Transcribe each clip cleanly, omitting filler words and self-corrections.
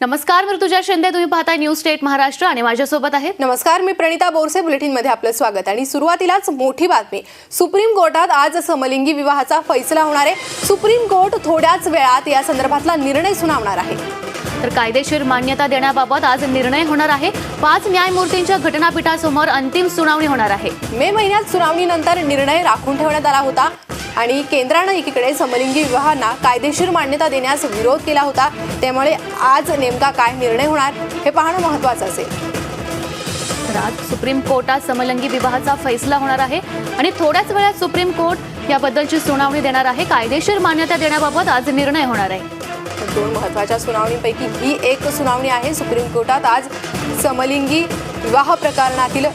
नमस्कार, मी ऋतुजा शिंदे. तुम्ही पाहताय न्यूज स्टेट महाराष्ट्र आणि माझ्यासोबत आहे. नमस्कार, मी प्रणिता बोरसे. बुलेटिन मध्ये आपलं स्वागत. आणि सुरुवातीलाच मोठी बातमी. सुप्रीम कोर्टात आज समलिंगी विवाहाचा फैसला होणार आहे. सुप्रीम कोर्ट थोड्याच वेळात या संदर्भातला निर्णय सुनावणार आहे. तर कायदेशीर मान्यता देण्याबाबत आज निर्णय होणार आहे. 5 न्यायमूर्तींच्या घटनापीठासमोर अंतिम सुनावणी होणार आहे. मे महिन्यात सुनावणीनंतर निर्णय राखून ठेवण्यात आला होता आणि केंद्रानं एकीकडे समलिंगी विवाहांना कायदेशीर मान्यता देण्यास विरोध केला होता. त्यामुळे आज नेमका काय निर्णय होणार हे पाहणं महत्त्वाचं असेल. तर आज सुप्रीम कोर्टात समलिंगी विवाहाचा फैसला होणार आहे आणि थोड्याच वेळात सुप्रीम कोर्ट याबद्दलची सुनावणी देणार आहे. कायदेशीर मान्यता देण्याबाबत आज निर्णय होणार आहे. दोन महत्त्वाच्या सुनावणीपैकी ही एक सुनावणी आहे. सुप्रीम कोर्टात आज समलिंगी विवाह प्रकरणातील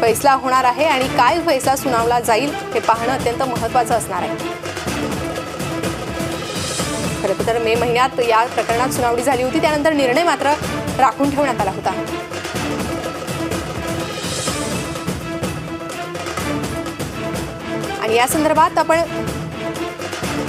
फैसला होणार आहे आणि काय फैसला सुनावला जाईल हे पाहणं अत्यंत महत्त्वाचं असणार आहे. खरं तर मे महिन्यात या प्रकरणात सुनावणी झाली होती. त्यानंतर निर्णय मात्र राखून ठेवण्यात आला होता. आणि या संदर्भात आपण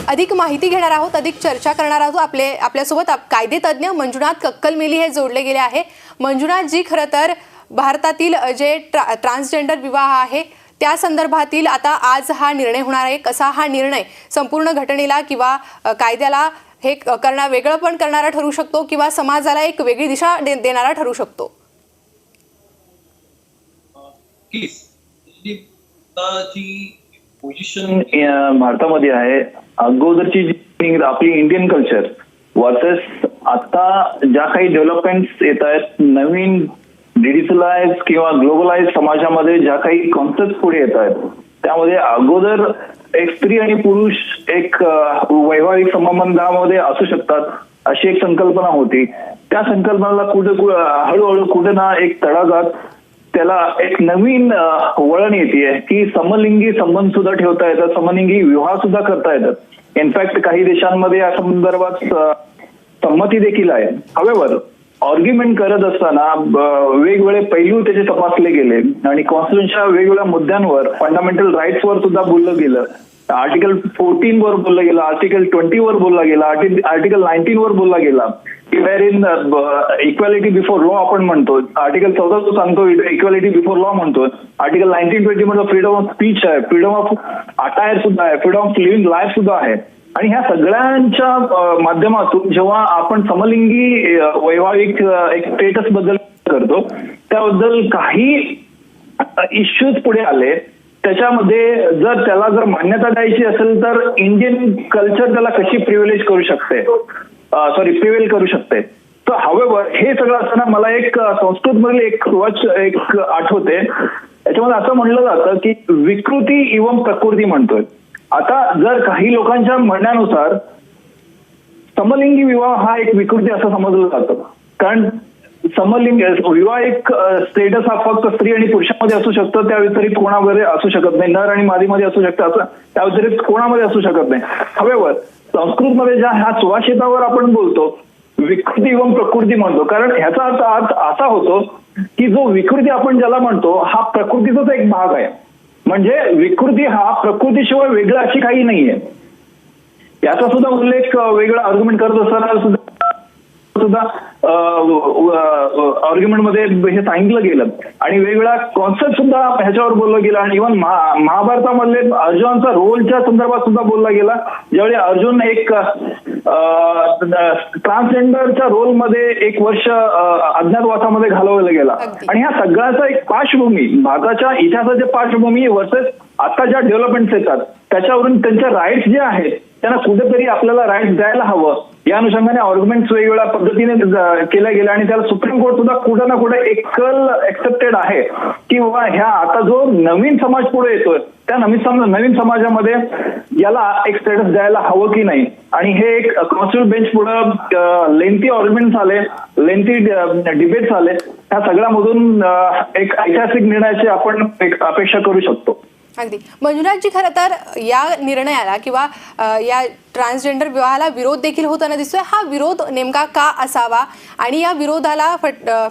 अधिक माहिती घेणार आहोत, अधिक चर्चा करणार आहोत. आपल्यासोबत कायदे तज्ज्ञ मंजुनाथ कक्कलमेली हे जोडले गेले आहे. मंजुनाथ जी, खरं तर भारतातील जे ट्रान्सजेंडर विवाह आहे त्या संदर्भातील आता आज हा निर्णय होणार आहे. कसा हा निर्णय संपूर्ण घटनेला किंवा कायद्याला हे वेगळं पण करणारा ठरू शकतो किंवा समाजाला एक वेगळी दिशा देणारा ठरू शकतो? पोझिशन भारतामध्ये आहे. अगोदरची जी आपली इंडियन कल्चर वर्सेस आता ज्या काही डेव्हलपमेंट्स येत आहेत, नवीन डिजिटलाइज किंवा ग्लोबलाइज समाजामध्ये ज्या काही कॉन्सेप्ट पुढे येत आहेत, त्यामध्ये अगोदर एक स्त्री आणि पुरुष एक वैवाहिक संबंधामध्ये असू शकतात अशी एक संकल्पना होती. त्या संकल्पनाला हळूहळू कुठे ना एक तडागात त्याला एक नवीन वळण येते की समलिंगी संबंध सुद्धा ठेवता येतात, समलिंगी विवाह सुद्धा करता येतात. इनफॅक्ट काही देशांमध्ये या संदर्भात संमती देखील आहे. हवेवर आर्ग्युमेंट करत असताना वेगवेगळे पैलू त्याचे तपासले गेले आणि कॉन्स्टिट्यूशनच्या वेगवेगळ्या मुद्द्यांवर, फंडामेंटल राईट्सवर सुद्धा बोललं गेलं. आर्टिकल 14 वर बोललं गेलं, आर्टिकल 20 वर बोलला गेला, आर्टिकल 19 वर बोलला गेला की where in equality before law आपण म्हणतो. आर्टिकल 14 जो सांगतो इक्वॅलिटी बिफोर लॉ म्हणतो. आर्टिकल 19-20 म्हणतो फ्रीडम ऑफ स्पीच आहे, फ्रीडम ऑफ अटायर सुद्धा आहे, फ्रीडम ऑफ लिव्हिंग लाईफ सुद्धा आहे. आणि ह्या सगळ्यांच्या माध्यमातून जेव्हा आपण समलिंगी वैवाहिक एक स्टेटस बद्दल करतो, त्याबद्दल काही इश्यूज पुढे आले. त्याच्यामध्ये जर मान्यता द्यायची असेल तर इंडियन कल्चर त्याला कशी प्रिव्हिलेज करू शकते, प्रिव्हेल करू शकते. तर हवेवर हे सगळं असताना मला एक संस्कृतमधील एक आठवते. याच्यामध्ये असं म्हणलं जातं की विकृती इवम प्रकृती म्हणतोय. आता जर काही लोकांच्या म्हणण्यानुसार समलिंगी विवाह हा एक विकृती असं समजलं जातं, कारण समलिंग विवाह एक स्टेटस हा फक्त स्त्री आणि पुरुषांमध्ये असू शकतं, त्या व्यतिरिक्त कोणामध्ये असू शकत नाही. नर आणि मादीमध्ये असू शकतं, असं त्या व्यतिरिक्त कोणामध्ये असू शकत नाही. हवेवर संस्कृतमध्ये ज्या ह्या सुभाषितावर आपण बोलतो विकृती एवं प्रकृती म्हणतो, कारण ह्याचा अर्थ असा होतो की जो विकृती आपण ज्याला म्हणतो हा प्रकृतीचाच एक भाग आहे. म्हणजे विकृती हा प्रकृतीशिवाय वेगळा अशी काही नाहीये. याचा सुद्धा उल्लेख वेगळा आर्ग्युमेंट करत असताना सुद्धा आर्ग्युमेंट मध्ये हे सांगितलं गेलं आणि वेगवेगळा कॉन्सेप्ट सुद्धा ह्याच्यावर बोललं गेलं. आणि इव्हन महाभारतामधले अर्जुनाचा रोलच्या संदर्भात सुद्धा बोलला गेला, ज्यावेळी अर्जुन एक ट्रान्सजेंडरच्या रोलमध्ये 1 वर्ष अज्ञातवासामध्ये घालवला गेला. आणि ह्या सगळ्याचा एक पार्श्वभूमी, भारताच्या इतिहासाची पार्श्वभूमी वर्सेस आता ज्या डेव्हलपमेंट्स येतात त्याच्यावरून त्यांच्या राईट्स जे आहेत त्यांना कुठेतरी आपल्याला राईट्स द्यायला हवं, या अनुषंगाने आर्ग्युमेंट्स वेगवेगळ्या पद्धतीने केल्या गेल्या. आणि त्याला सुप्रीम कोर्ट सुद्धा कुठे ना कुठे एक्सेप्टेड आहे की बाबा ह्या आता जो नवीन समाज पुढे येतोय त्या नवीन समाजामध्ये याला एक स्टेटस द्यायला हवं की नाही. आणि हे एक कॉन्स्टिट्यूशन बेंच पुढे लेंथी आर्ग्युमेंट्स आले, लेंथी डिबेट्स आले. ह्या सगळ्यामधून एक ऐतिहासिक निर्णयाची आपण एक अपेक्षा करू शकतो. अगदी मंजुनाथजी, खरं तर या निर्णयाला किंवा या ट्रान्सजेंडर विवाहाला विरोध देखील होताना दिसतोय. हा विरोध नेमका का असावा आणि या विरोधाला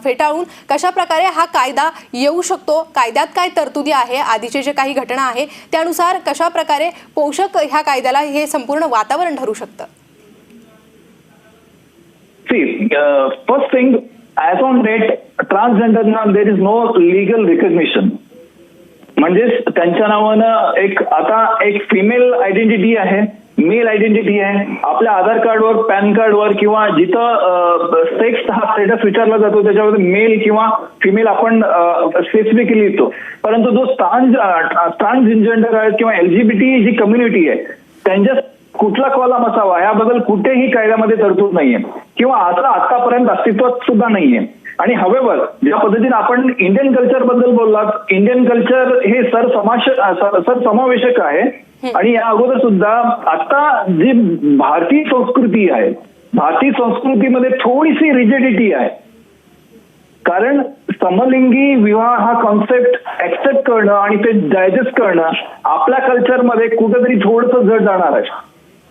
फेटाळून कशा प्रकारे हा कायदा येऊ शकतो? कायद्यात काय तरतुदी आहे, आधीचे जे काही घटना आहे त्यानुसार कशा प्रकारे पोषक ह्या कायद्याला हे संपूर्ण वातावरण ठरू शकतं? See, first thing, as on date, transgenderना there is no legal recognition. म्हणजेच त्यांच्या नावानं एक फिमेल आयडेंटिटी आहे, मेल आयडेंटिटी आहे. आपल्या आधार कार्डवर, पॅन कार्डवर किंवा जिथं सेक्स हा स्टेटस विचारला जातो त्याच्यामध्ये मेल किंवा फिमेल आपण स्पेसिफिकली लिहितो. परंतु जो ट्रान्सजेंडर आहे किंवा LGBT जी कम्युनिटी आहे त्यांच्या कुठला कॉलम असावा याबद्दल कुठेही कायद्यामध्ये तरतूद नाहीये किंवा असं आतापर्यंत अस्तित्वात सुद्धा नाहीये. आणि हवेवर ज्या पद्धतीने आपण इंडियन कल्चर बद्दल बोललात, इंडियन कल्चर हे सरसमावेशक आहे. आणि या अगोदर सुद्धा आता जी भारतीय संस्कृती आहे, भारतीय संस्कृतीमध्ये थोडीशी रिजिडिटी आहे. कारण समलिंगी विवाह हा कॉन्सेप्ट ऍक्सेप्ट करणं आणि ते डायजेस्ट करणं आपल्या कल्चरमध्ये कुठेतरी थोडंसं जड जाणार आहे.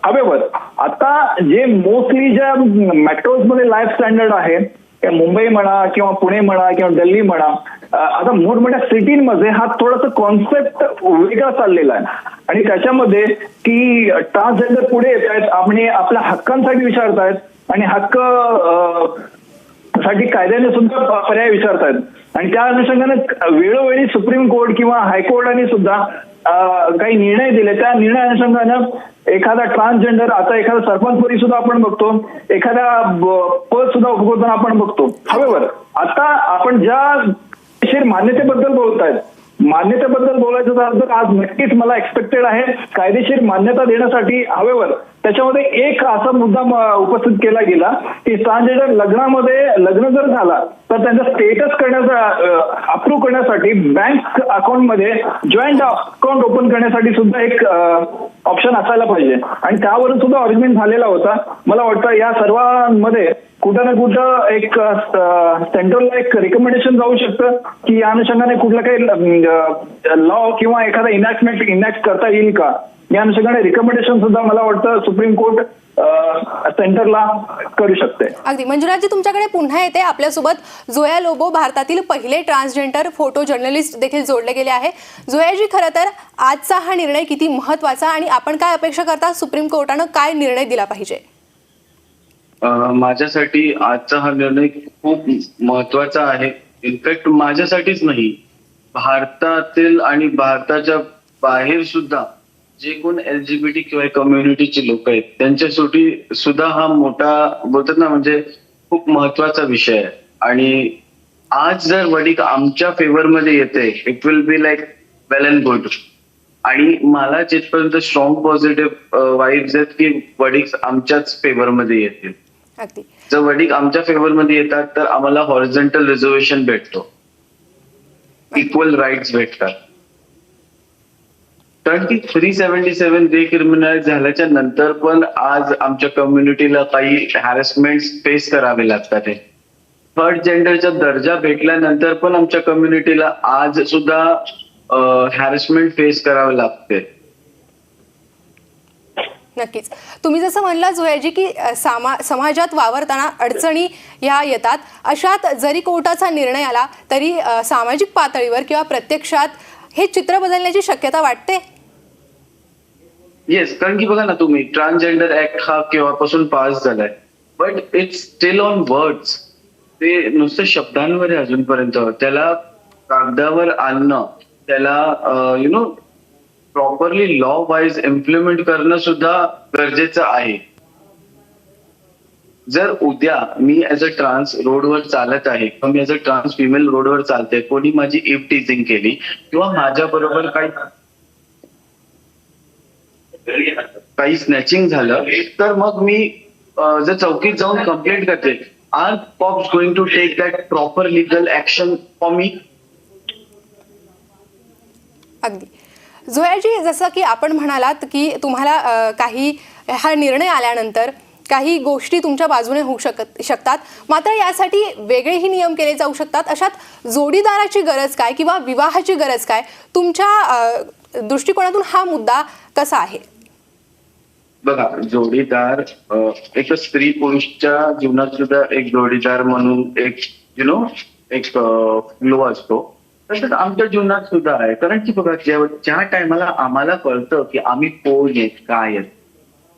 हवेवर आता जे मोस्टली ज्या मेट्रोजमध्ये लाईफ स्टँडर्ड आहे, मुंबई म्हणा किंवा पुणे म्हणा किंवा दिल्ली म्हणा, आता मोठमोठ्या सिटीमध्ये हा थोडासा कॉन्सेप्ट वेगळा चाललेला आहे. आणि त्याच्यामध्ये की ट्रान्सजेंडर पुढे येत आहेत आणि आपल्या हक्कांसाठी विचारतायत आणि हक्क साठी कायद्याने सुद्धा पर्याय विचारतायत. आणि त्या अनुषंगाने वेळोवेळी सुप्रीम कोर्ट किंवा हायकोर्टाने सुद्धा काही निर्णय दिले. त्या निर्णय अनुषंगानं एखादा ट्रान्सजेंडर, आता एखादा सरपंचपदी सुद्धा आपण बघतो, एखाद्या पद सुद्धा उपभोगताना आपण बघतो. हवेवर आता आपण ज्या मान्यतेबद्दल बोलतायत, मान्यतेबद्दल बोलायचं झालं तर आज नक्कीच मला एक्सपेक्टेड आहे कायदेशीर मान्यता देण्यासाठी. हवेवर त्याच्यामध्ये एक असा मुद्दा उपस्थित केला गेला की ट्रान्सजेंडर लग्न जर झाला तर त्यांचा स्टेटस अप्रूव्ह करण्यासाठी बँक अकाउंटमध्ये जॉईंट अकाउंट ओपन करण्यासाठी सुद्धा एक ऑप्शन असायला पाहिजे. आणि त्यावरून सुद्धा ऑर्ग्युमेंट झालेला होता. मला वाटतं या सर्वांमध्ये कुठं ना कुठं एक सेंट्रलला एक रिकमेंडेशन जाऊ शकतं की या अनुषंगाने कुठलं काही लॉ किंवा एखादा इनॅक्ट करता येईल का, या अनुषंगाने रिकमेंडेशन सुद्धा मला वाटतं सुप्रीम कोर्ट सेंटरला करू शकते. अगदी. मंजुनाथजी, तुमच्याकडे पुन्हा येते. आपल्यासोबत जोया लोबो, भारतातील पहिले ट्रान्सजेंडर फोटो जर्नलिस्ट देखील जोडले गेले आहे. जोयाजी, खरं तर आजचा हा निर्णय किती महत्वाचा आणि आपण काय अपेक्षा करता सुप्रीम कोर्टानं काय निर्णय दिला पाहिजे? माझ्यासाठी आजचा हा निर्णय खूप महत्वाचा आहे. इनफॅक्ट माझ्यासाठीच नाही, भारतातील आणि भारताच्या बाहेर सुद्धा जे कोण LGBT किंवा कम्युनिटीचे लोक आहेत त्यांच्यासाठी सुद्धा हा मोठा बोलतात ना म्हणजे खूप महत्वाचा विषय आहे. आणि आज जर वर्डिक आमच्या फेवरमध्ये येते, it will be like well and good. आणि मला जिथपर्यंत स्ट्रॉंग पॉझिटिव्ह वाईब्स आहेत की वर्डिक्स आमच्याच फेवरमध्ये येतील. अगदी. जर वर्डिक आमच्या फेवरमध्ये येतात तर आम्हाला हॉरिझॉन्टल रिझर्वेशन भेटतो, इक्वल राईट्स भेटतात. कारण की 377 डिक्रिमिनलाइज झाल्याच्या नंतर पण आज आमच्या कम्युनिटीला काही हॅरेसमेंट फेस करावे लागतात. थर्ड जेंडरचा दर्जा भेटल्यानंतर पण आमच्या कम्युनिटीला आज सुद्धा हॅरेसमेंट फेस करावे लागते. नक्कीच. तुम्ही जसं म्हणलं जोयाजी की समाजात वावरताना अडचणी ह्या येतात, अशात जरी कोर्टाचा निर्णय आला तरी सामाजिक पातळीवर किंवा प्रत्यक्षात हे चित्र बदलण्याची शक्यता वाटते? येस, कारण की बघा ना तुम्ही, ट्रान्सजेंडर ऍक्ट हा केव्हापासून पास झालाय, but it's steel on words. ते नुसतं शब्दांवर आहे अजूनपर्यंत. त्याला कागदावर आणणं, त्याला प्रॉपरली लॉ वाईज इम्प्लिमेंट करणं सुद्धा गरजेचं आहे. जर उद्या मी ऍज अ ट्रान्स रोडवर चालत आहे किंवा मी ऍज अ ट्रान्स फिमेल रोडवर चालते, कोणी माझी इफ टीजिंग केली किंवा माझ्या बरोबर काही स्नॅचिंग झालं तर मग मी जर चौकीत जाऊन कंप्लेंट करते, are cops going to take that proper legal action for me? अगदी. जोयाजी, जसं की आपण म्हणालात की तुम्हाला काही हा निर्णय आल्यानंतर काही गोष्टी तुमच्या बाजूने होऊ शकतात, मात्र यासाठी वेगळेही नियम केले जाऊ शकतात. अशात जोडीदाराची गरज काय किंवा विवाहाची गरज काय, तुमच्या दृष्टिकोनातून हा मुद्दा कसा आहे? बघा, जोडीदार एक स्त्री पुरुषच्या जीवनात सुद्धा एक जोडीदार म्हणून एक एक फ्लो असतो, तसंच आमच्या जीवनात सुद्धा आहे. कारण की बघा, ज्या टायमाला आम्हाला कळतं की आम्ही कोण आहेत, काय आहेत,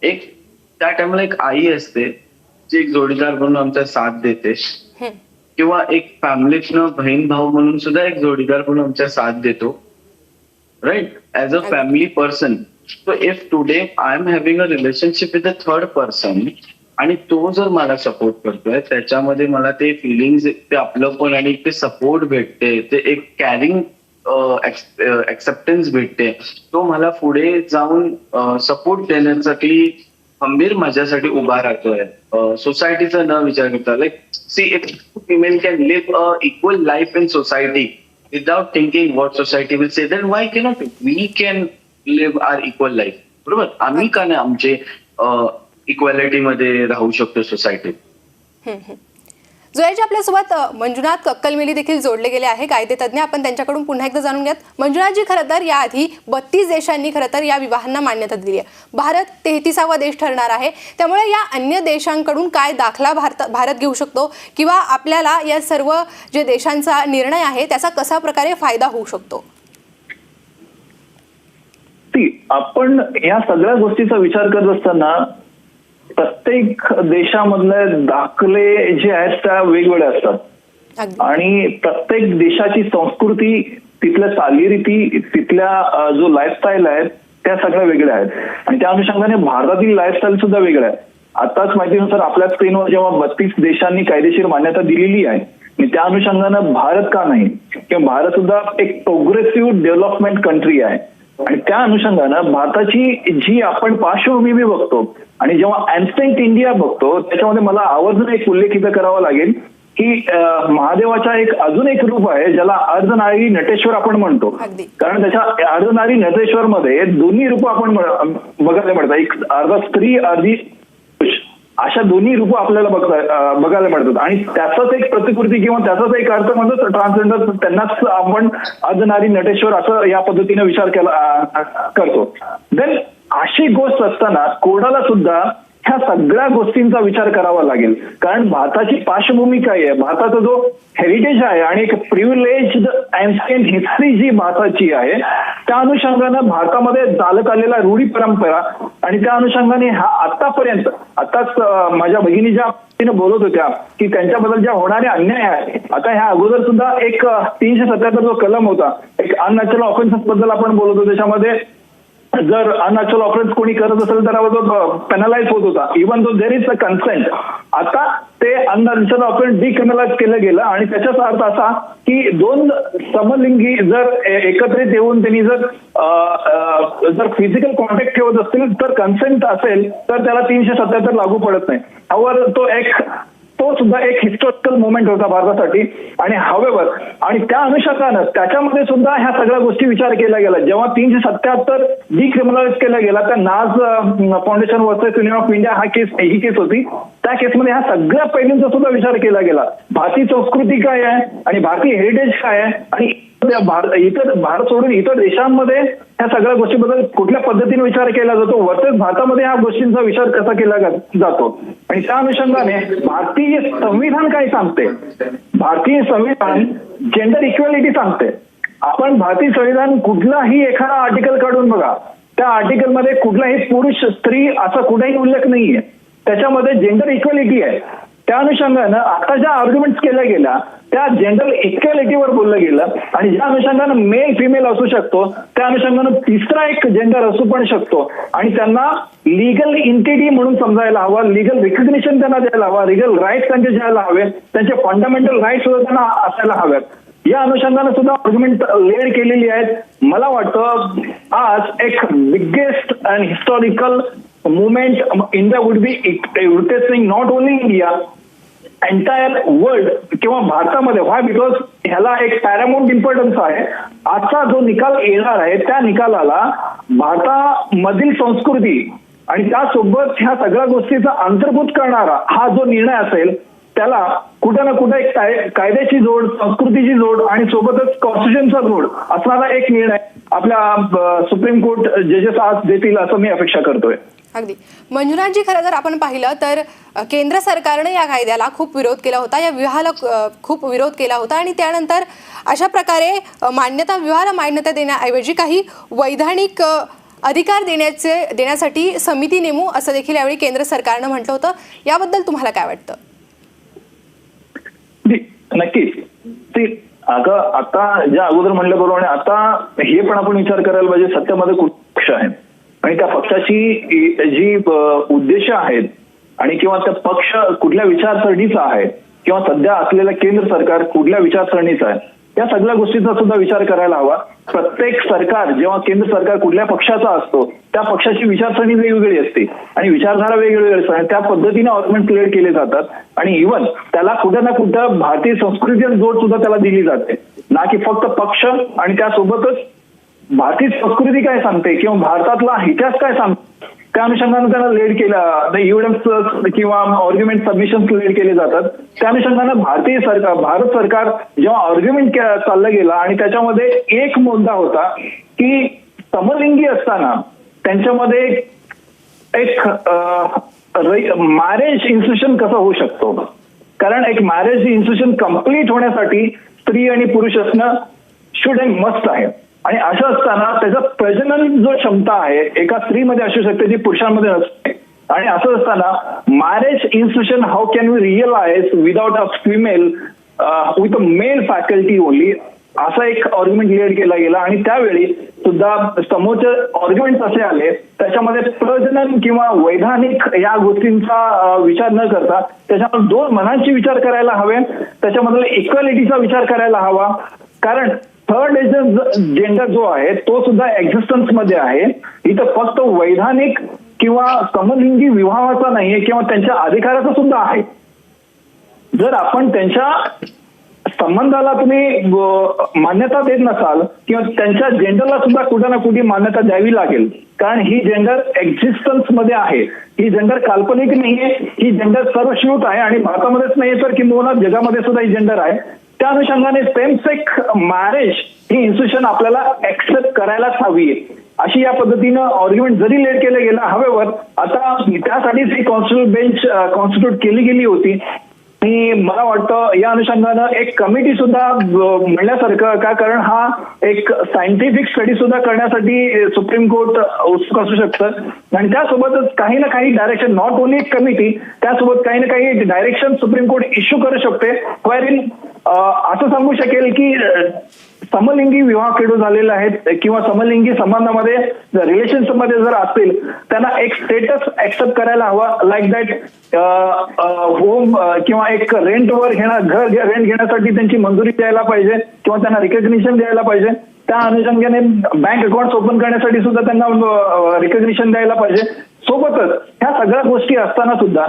एक त्या टायमाला एक आई असते जी एक जोडीदार म्हणून आमचा साथ देते, हं. किंवा एक फॅमिलीतनं बहीण भाऊ म्हणून सुद्धा एक जोडीदार म्हणून आमच्या साथ देतो, right, as a family person. So if today I am having a relationship with a third person आणि तो जर मला सपोर्ट करतोय, त्याच्यामध्ये मला ते फिलिंग्स, ते आपलंपण आणि ते सपोर्ट भेटते, ते एक कॅरिंग एक्सेप्टन्स भेटते, तो मला पुढे जाऊन सपोर्ट देण्यासाठी खंबीर माझ्यासाठी उभा राहतोय. सोसायटीचा न विचार करता, like see if female can live a equal life in society without thinking what society will say, then why cannot we can live are equal life. बरोबर, आम्ही का नाही आमचे इक्वॅलिटी मध्ये राहू शकतो सोसायटीत. जोयाजी, आपल्यासोबत मंजुनाथ कक्कलमेली देखील जोडले गेले आहे, कायदेतज्ञ. आपण त्यांच्याकडून पुन्हा एकदा जाणून घ्यात. मंजुनाथजी, खरं तर याआधी 32 देशांनी खरं तर या विवाहांना मान्यता दिली आहे. भारत 33वा देश ठरणार आहे. त्यामुळे या अन्य देशांकडून काय दाखला भारत घेऊ शकतो, किंवा आपल्याला या सर्व जे देशांचा निर्णय आहे त्याचा कसा प्रकारे फायदा होऊ शकतो? आपण या सगळ्या गोष्टीचा विचार करत असताना प्रत्येक देशामधले दाखले जे आहेत त्या वेगवेगळ्या असतात आणि प्रत्येक देशाची संस्कृती, तिथल्या चालीरीती, तिथल्या जो लाईफस्टाईल आहे त्या सगळ्या वेगळ्या आहेत आणि त्या अनुषंगाने भारतातील लाईफस्टाईल सुद्धा वेगळ्या आहे. आताच माहितीनुसार आपल्या स्क्रीनवर जेव्हा 32 देशांनी कायदेशीर मान्यता दिलेली आहे, त्या अनुषंगानं भारत का नाही, किंवा भारत सुद्धा एक प्रोग्रेसिव्ह डेव्हलपमेंट कंट्री आहे आणि त्या अनुषंगानं भारताची जी आपण पार्श्वभूमी बघतो आणि जेव्हा एन्सेंट इंडिया बघतो, त्याच्यामध्ये मला आवर्जून एक उल्लेख इथं करावा लागेल की महादेवाचा एक अजून एक रूप आहे ज्याला अर्धनारी नटेश्वर आपण म्हणतो. कारण त्याच्या अर्धनारी नटेश्वर मध्ये दोन्ही रूप आपण बघायला मिळतात, एक अर्धा स्त्री अर्धी पुरुष, अशा दोन्ही रूप आपल्याला बघायला मिळतात आणि त्याचाच एक प्रतिकृती किंवा त्याचाच एक अर्थ म्हणजे ट्रान्सजेंडर, त्यांनाच आपण अर्धनारी नटेश्वर असं या पद्धतीने विचार केला करतो. देन अशी गोष्ट असताना कोडाला सुद्धा ह्या सगळ्या गोष्टींचा विचार करावा लागेल. कारण भारताची पार्श्वभूमी काय आहे, भारताचा जो हेरिटेज आहे आणि एक प्रिव्हिलेज्ड एन्शियंट हिस्ट्री जी भारताची आहे, त्या अनुषंगानं भारतामध्ये चालत आलेला रूढी परंपरा आणि त्या अनुषंगाने हा आतापर्यंत, आताच माझ्या भगिनी ज्या बोलत होत्या की त्यांच्याबद्दल ज्या होणारे अन्याय आहे, आता ह्या अगोदर सुद्धा एक 377 जो कलम होता, एक अननॅचरल ऑफेन्सेस बद्दल आपण बोलत होतो, त्याच्यामध्ये जर अननॅचरल ऑफेन्स कोणी करत असेल तर तो पेनलाइज होत होता, even though there is a consent. आता ते अननॅचरल ऑफेन्स डिक्रिमिनलाइज केलं गेलं आणि त्याचाच अर्थ असा की दोन समलिंगी जर एकत्रित येऊन त्यांनी जर फिजिकल कॉन्टॅक्ट ठेवत असतील तर कन्सेंट असेल तर त्याला 377 लागू पडत नाही. त्यावर तो सुद्धा एक हिस्टॉरिकल मुवमेंट होता भारतासाठी आणि हवेवर, आणि त्या अनुषंगानं त्याच्यामध्ये सुद्धा ह्या सगळ्या गोष्टी विचार केला गेला. जेव्हा 377 डिक्रिमिनलाइज केला गेला, त्या Naz foundation versus union of India ही केस होती, त्या केसमध्ये ह्या सगळ्या पैलूंचा सुद्धा विचार केला गेला. भारतीय संस्कृती काय आहे आणि भारतीय हेरिटेज काय आहे आणि भारत सोडून इतर देशांमध्ये ह्या सगळ्या गोष्टीबद्दल कुठल्या पद्धतीने विचार केला जातो वर्सेस भारतामध्ये ह्या गोष्टींचा विचार कसा केला जातो. आणि त्या अनुषंगाने भारतीय संविधान काय सांगते, भारतीय संविधान जेंडर इक्वॅलिटी सांगते. आपण भारतीय संविधान कुठलाही एखादा आर्टिकल काढून बघा, त्या आर्टिकलमध्ये कुठलाही पुरुष स्त्री असा कुठलाही उल्लेख नाहीये, त्याच्यामध्ये जेंडर इक्वॅलिटी आहे. त्या अनुषंगानं आता ज्या आर्ग्युमेंट्स केल्या गेल्या त्या जेंडर इक्वॅलिटीवर बोललं गेलं आणि ज्या अनुषंगानं मेल फिमेल असू शकतो त्या अनुषंगानं तिसरा एक जेंडर असू पण शकतो आणि त्यांना लिगल इंटिटी म्हणून समजायला हवं, लिगल रिकग्निशन त्यांना द्यायला हवा, लिगल राईट्स त्यांचे द्यायला हवे, त्यांचे फंडामेंटल राईट्स सुद्धा त्यांना असायला हव्यात. या अनुषंगाने सुद्धा आर्ग्युमेंट लेड केलेली आहेत. मला वाटतं आज एक biggest and historical movement India would be witnessing, not only India, entire world किंवा भारतामध्ये. व्हाय? बिकॉज ह्याला एक पॅरामाउंट इम्पॉर्टन्स आहे. आजचा जो निकाल येणार आहे त्या निकालाला भारतामधील संस्कृती आणि त्यासोबत ह्या सगळ्या गोष्टीचा अंतर्भूत करणारा हा जो निर्णय असेल त्याला कुठं ना कुठं एक कायद्याची जोड, संस्कृतीची जोड आणि सोबतच कॉन्स्टिट्यूशनचा जोड असणारा एक निर्णय आपल्या सुप्रीम कोर्ट जजेस आज देतील असं मी अपेक्षा करतोय. अगदी मंजुनाथजी, खरं जर आपण पाहिलं तर केंद्र सरकारने या कायद्याला खूप विरोध केला होता, या विवाहाला खूप विरोध केला होता आणि त्यानंतर अशा प्रकारे विवाहाला मान्यता देण्याऐवजी काही वैधानिक अधिकार देण्यासाठी समिती नेमू असं देखील यावेळी केंद्र सरकारनं म्हटलं होतं. याबद्दल तुम्हाला काय वाटतं? नक्कीच. ते आता ज्या अगोदर म्हणल्याप्रमाणे आता हे पण आपण विचार करायला पाहिजे, सत्तेमध्ये कुठला पक्ष आहे आणि त्या पक्षाची जी उद्देश आहेत आणि किंवा त्या पक्ष कुठल्या विचारसरणीचा आहे किंवा सध्या असलेलं केंद्र सरकार कुठल्या विचारसरणीचं आहे, या सगळ्या गोष्टींचा सुद्धा विचार करायला हवा. प्रत्येक सरकार जेव्हा केंद्र सरकार कुठल्या पक्षाचा असतो त्या पक्षाची विचारसरणी वेगवेगळी असते आणि विचारधारा वेगवेगळी असते आणि त्या पद्धतीने ऑर्ग्युमेंट क्लिअर केले जातात आणि इव्हन त्याला कुठं ना कुठं भारतीय संस्कृतीची जोड सुद्धा त्याला दिली जाते, ना की फक्त पक्ष. आणि त्यासोबतच भारतीय संस्कृती काय सांगते किंवा भारतातला इतिहास काय सांगतो त्या अनुषंगाने त्याला लीड केला एव्हिडन्स किंवा ऑर्ग्युमेंट सबमिशन लीड केले जातात. त्या अनुषंगाने भारत सरकार जेव्हा ऑर्ग्युमेंट चाललं गेला आणि त्याच्यामध्ये एक मुद्दा होता की समलिंगी असताना त्यांच्यामध्ये एक मॅरेज इन्स्टिट्यूशन कसं होऊ शकतो, कारण एक मॅरेज इन्स्टिट्यूशन कम्प्लीट होण्यासाठी स्त्री आणि पुरुष असणं शुड अँड मस्ट आहे. आणि असं असताना त्याचं प्रजनन जो क्षमता आहे एका स्त्रीमध्ये असू शकते जी पुरुषांमध्ये नसते. आणि असं असताना marriage institution how can we realise without a female with a male faculty only, असा एक ऑर्ग्युमेंट लीड केला गेला. आणि त्यावेळी सुद्धा समोरचे ऑर्ग्युमेंट असे आले त्याच्यामध्ये प्रजनन किंवा वैधानिक या गोष्टींचा विचार न करता त्याच्यामध्ये दोन मनांचे विचार करायला हवे, त्याच्यामधला इक्वॅलिटीचा विचार करायला हवा. कारण थर्ड जेंडर जो आहे तो सुद्धा एक्झिस्टन्स मध्ये आहे. इथं फक्त वैधानिक किंवा समलिंगी विवाहाचा नाहीये किंवा त्यांच्या अधिकाराचा सुद्धा आहे. जर आपण त्यांच्या संबंधाला तुम्ही मान्यता देत नसाल किंवा त्यांच्या जेंडरला सुद्धा कुठे ना कुठे मान्यता द्यावी लागेल, कारण ही जेंडर एक्झिस्टन्स मध्ये आहे, ही जेंडर काल्पनिक नाहीये, ही जेंडर सर्वश्रुत आहे आणि भारतामध्येच नाहीये तर किंवा जगामध्ये सुद्धा ही जेंडर आहे. त्या अनुषंगाने सेम सेक्स मॅरेज ही इन्स्टिट्यूशन आपल्याला ऍक्सेप्ट करायलाच हवी अशी या पद्धतीनं ऑर्ग्युमेंट जरी लेट केलं गेलं. हवेवर आता त्यासाठीच ही कॉन्स्टिट्यूट बेंच कॉन्स्टिट्यूट केली गेली होती आणि मला वाटतं या अनुषंगानं एक कमिटी सुद्धा म्हणण्यासारखं का, कारण हा एक सायंटिफिक स्टडी सुद्धा करण्यासाठी सुप्रीम कोर्ट उत्सुक असू शकतं आणि त्यासोबतच काही ना काही डायरेक्शन, नॉट ओनली एक कमिटी, त्यासोबत काही ना काही डायरेक्शन सुप्रीम कोर्ट इश्यू करू शकते. वेअर असं सांगू शकेल की समलिंगी विवाह खेळू झालेले आहेत किंवा समलिंगी संबंधामध्ये रिलेशनशिप मध्ये जर असतील त्यांना एक स्टेटस ऍक्सेप्ट करायला हवा, लाईक दॅट होम किंवा एक रेंटवर घर रेंट घेण्यासाठी त्यांची मंजुरी द्यायला पाहिजे किंवा त्यांना रिकग्निशन द्यायला पाहिजे. त्या अनुषंगाने बँक अकाउंट ओपन करण्यासाठी सुद्धा त्यांना रिकग्निशन द्यायला पाहिजे. सोबतच ह्या सगळ्या गोष्टी असताना सुद्धा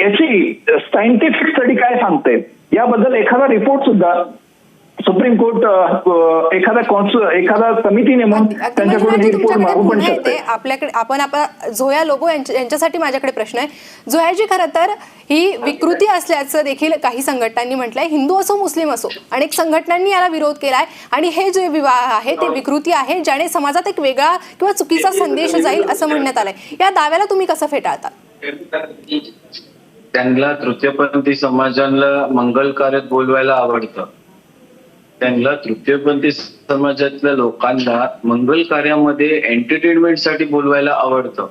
याची सायंटिफिक स्टडी काय सांगते याबद्दल एखादा रिपोर्ट सुद्धा सुप्रीम कोर्ट एखादा समिती नेमून त्यांच्याकडून ही रिपोर्ट मागू पण शकते. आपल्याकडे आपण झोया लोबो यांच्यासाठी माझ्याकडे प्रश्न आहे. झोयाजी, खरं तर ही विकृती असल्याचं देखील काही संघटनांनी म्हटलंय, हिंदू असो मुस्लिम असो. अनेक संघटनांनी याला विरोध केलाय आणि हे जे विवाह आहे ते विकृती आहे ज्याने समाजात एक वेगळा किंवा चुकीचा संदेश जाईल असं म्हणण्यात आलंय. या दाव्याला तुम्ही कसं फेटाळता? त्यांना तृतीयपंथी समाजाला मंगल कार्यात बोलवायला आवडतं, त्यांना तृतीयपंथी समाजातल्या लोकांना मंगल कार्यामध्ये एंटरटेनमेंटसाठी बोलवायला आवडतं.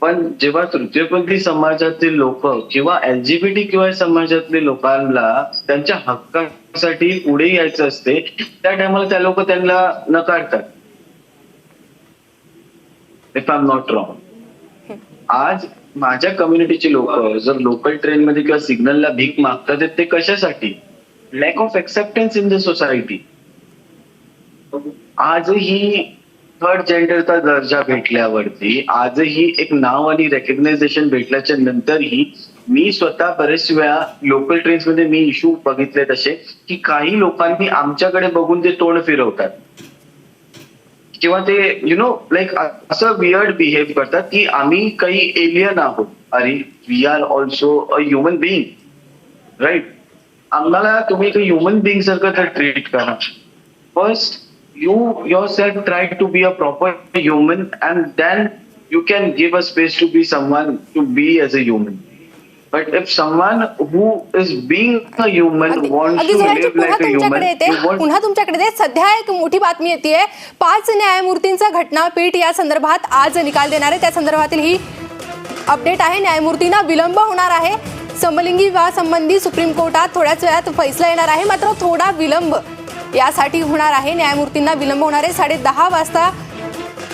पण जेव्हा तृतीयपंथी समाजातील लोक किंवा LGBT किंवा समाजातले लोकांना त्यांच्या हक्कासाठी पुढे यायचं असते त्या टायमाला त्या लोक त्यांना नकारतात. If I am not wrong, आज माझ्या कम्युनिटीची लोक जर लोकल ट्रेन मध्ये किंवा सिग्नलला भीक मागतात ते कशासाठी? Lack of acceptance in the society. आजही थर्ड जेंडरचा दर्जा भेटल्यावरती, आजही एक नाव आणि रेकग्नायझेशन भेटल्याच्या नंतरही मी स्वतः बरेच वेळा लोकल ट्रेन्स मध्ये मी इश्यू बघितले तसे की काही लोकांनी आमच्याकडे बघून ते तोंड फिरवतात किंवा ते लाईक असं वियर्ड बिहेव करतात की आम्ही काही एलियन आहोत. अरे we are also a human being, right? आम्हाला तुम्ही काही ह्युमन बिईंग सारखं तर ट्रीट करा. First you yourself try to be a proper human and then you can give a space to be someone to be as a human. But if someone who is being a human wants अगदी to जोयाजी, live पुन्हा like a तुमच्याकडे human, येते, you want पुन्हा तुमच्याकडे येते. सध्या एक मोठी बातमी येते, 5 न्यायमूर्तींचा घटनापीठ या संदर्भात आज निकाल देणार आहे. त्या संदर्भातील ही अपडेट आहे. न्यायमूर्तींना विलंब होणार आहे. समलिंगी विवाहासंबंधी सुप्रीम कोर्टात थोड्याच वेळात फैसला येणार आहे. मात्र थोडा विलंब यासाठी होणार आहे. न्यायमूर्तींना विलंब होणार आहे. 10:30 वाजता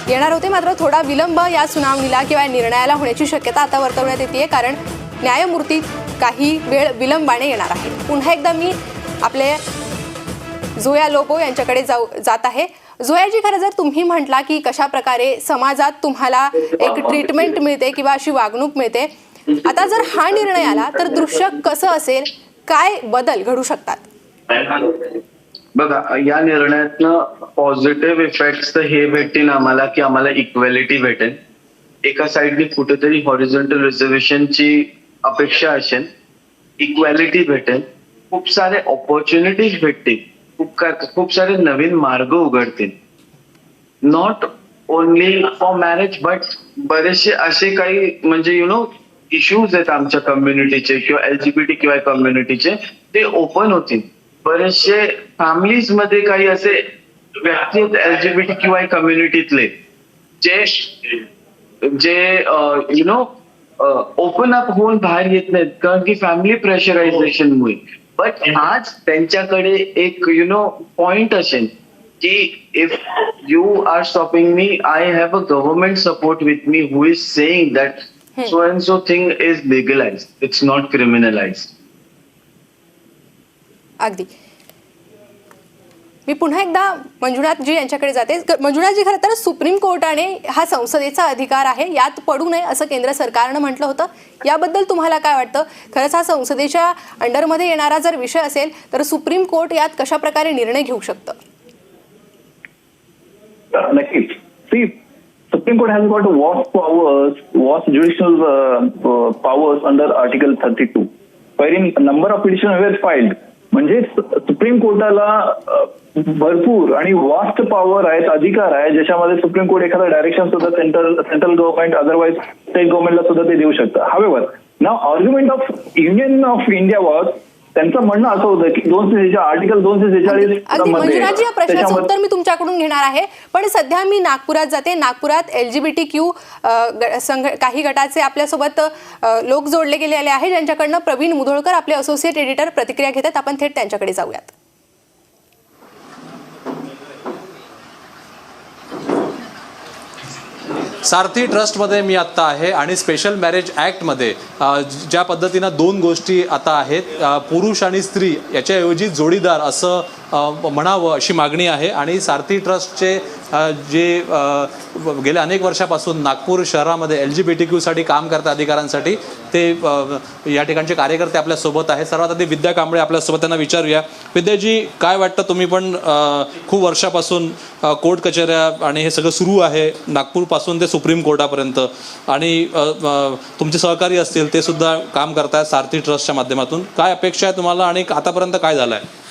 येणार होते, मात्र थोडा विलंब या सुनावणीला किंवा निर्णयाला होण्याची शक्यता आता वर्तवण्यात येते, कारण न्यायमूर्ती काही वेळ विलंबाने येणार आहे. पुन्हा एकदा मी आपले झोया लोबो यांच्याकडे जात आहे. झोयाजी, खरं जर तुम्ही म्हटला की कशा प्रकारे समाजात तुम्हाला एक ट्रीटमेंट मिळते किंवा अशी वागणूक मिळते, आता जर हा निर्णय आला तर दृश्य कसं असेल, काय बदल घडू शकतात? बघा, या निर्णयातनं पॉझिटिव्ह इफेक्ट्स तर हे भेटतील आम्हाला की आम्हाला इक्वॅलिटी भेटेल. एका साईडने कुठेतरी हॉरिझॉन्टल रिझर्वेशनची अपेक्षा असेल, इक्वॅलिटी भेटेल, खूप सारे ऑपॉर्च्युनिटीज भेटतील, खूप सारे नवीन मार्ग उघडतील. Not only for marriage, but बरेचसे असे काही म्हणजे इश्यूज आहेत आमच्या कम्युनिटीचे किंवा LGBTQI कम्युनिटीचे, ते ओपन होतील. बरेचसे फॅमिलीज मध्ये काही असे व्यक्ती आहेत LGBTQI कम्युनिटीतले जे ओपन अप होऊन बाहेर येत नाहीत, कारण की फॅमिली प्रेशरायझेशनमुळे. बट आज त्यांच्याकडे एक पॉइंट असेल की if you are stopping me, I have a government support with me who is saying that so and so thing is legalised, it's not criminalised. अगदी. मी पुन्हा एकदा मंजुनाथजी यांच्याकडे जाते. मंजुनाथजी, खरं तर सुप्रीम कोर्टाने हा संसदेचा अधिकार आहे, यात पडू नये असं केंद्र सरकारनं म्हटलं होतं. याबद्दल तुम्हाला काय वाटतं? खरंच हा संसदेच्या अंडरमध्ये येणारा जर विषय असेल तर सुप्रीम कोर्ट यात कशा प्रकारे निर्णय घेऊ शकतं? नक्कीच. See, Supreme Court has got vast judicial powers under Article 32, wherein number of petitions were filed. म्हणजे सुप्रीम कोर्टाला भरपूर आणि वास्ट पॉवर आहेत, अधिकार आहे, ज्याच्यामध्ये सुप्रीम कोर्ट एखादा डायरेक्शन सुद्धा सेंट्रल गव्हर्नमेंट अदरवाईज स्टेट गव्हर्नमेंटला सुद्धा ते देऊ शकतं. However now argument of union of India was, त्यांचं म्हणणं असं होतं की आर्टिकल 246 अगदी. मंजुनाथजी, या प्रश्नाचं उत्तर मी तुमच्याकडून घेणार आहे, पण सध्या मी नागपुरात जाते. नागपुरात LGBTQ काही गटाचे आपल्यासोबत लोक जोडले गेलेले आहेत, ज्यांच्याकडनं प्रवीण मुधोळकर आपले असोसिएट एडिटर प्रतिक्रिया घेतात. आपण थेट त्यांच्याकडे जाऊयात. सारथी ट्रस्टमध्ये मी आत्ता आहे आणि स्पेशल मॅरेज ॲक्टमध्ये ज्या पद्धतीनं 2 गोष्टी आता आहेत, पुरुष आणि स्त्री याच्याऐवजी जोडीदार असं म्हणावं अशी मागणी आहे. आणि सारथी ट्रस्टचे जे गेल्या अनेक वर्षापासून नागपूर शहरामध्ये LGBTQ काम करतात, अधिकारांसाठी, ते या ठिकाणचे कार्यकर्ते आपल्यासोबत आहेत. सर्वात आधी विद्या कांबळे आपल्यासोबत, त्यांना विचारूया. विद्याजी, काय वाटतं, तुम्ही पण खूप वर्षापासून कोर्ट कचेऱ्या आणि हे सगळं सुरू आहे नागपूरपासून ते सुप्रीम कोर्टापर्यंत, आणि तुमचे सहकारी असतील ते सुद्धा काम करतायत सारथी ट्रस्टच्या माध्यमातून. काय अपेक्षा आहे तुम्हाला आणि आतापर्यंत काय झालं आहे?